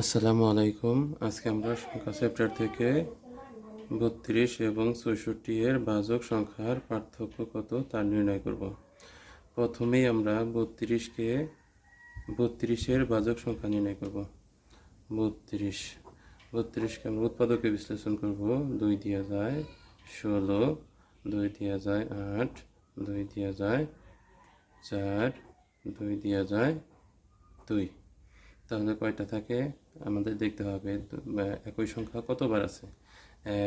আসসালামু আলাইকুম। আজকে আমরা সংখ্যা চ্যাপ্টার থেকে 32 এবং 64 এর ভাজক সংখ্যার পার্থক্য কত তা নির্ণয় করব। প্রথমেই আমরা 32 এর ভাজক সংখ্যা নির্ণয় করব। 32কে আমরা উৎপাদকে বিশ্লেষণ করব। 2 দিয়ে যায় 16, 2 দিয়ে যায় 8, 2 দিয়ে যায় 4, 2 দিয়ে যায় 2। তাহলে কয়টা থাকে আমাদের দেখতে হবে। একই সংখ্যা কতবার আছে?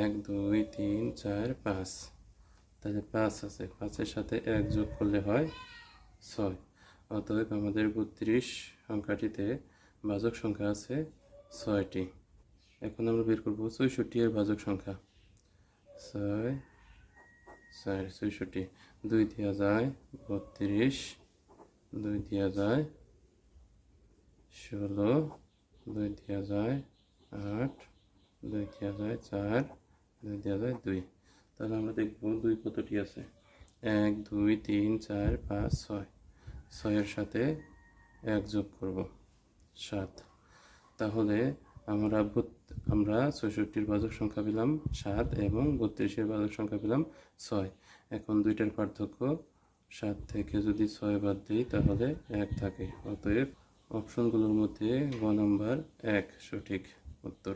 1 2 3 4 5। তাহলে 5 আছে, 5-এর সাথে 1 যোগ করলে হয় 6। অতএব আমাদের 32 সংখ্যাটিতে ভাজক সংখ্যা আছে 6টি। এখন আমরা বের করব 64 এর ভাজক সংখ্যা। 6 4 64। 2 দেওয়া যায় 32, 2 দেওয়া যায় 16, 2 দেওয়া যায় 8, 2 দেওয়া যায় 4, 2 দেওয়া যায় 2। তাহলে আমরা দেখব 2 কতটি আছে। 1 2 3 4 5 6। 6-এর সাথে 1 যোগ করব, 7। তাহলে আমরা 64-র ভাজক সংখ্যা পেলাম 7 এবং 32-এর ভাজক সংখ্যা পেলাম 6। এখন দুইটার পার্থক্য, 7 থেকে যদি 6 বাদ দিই তাহলে 1 থাকে। অতএব অপশনগুলোর মধ্যে গ নম্বর 1 সঠিক উত্তর।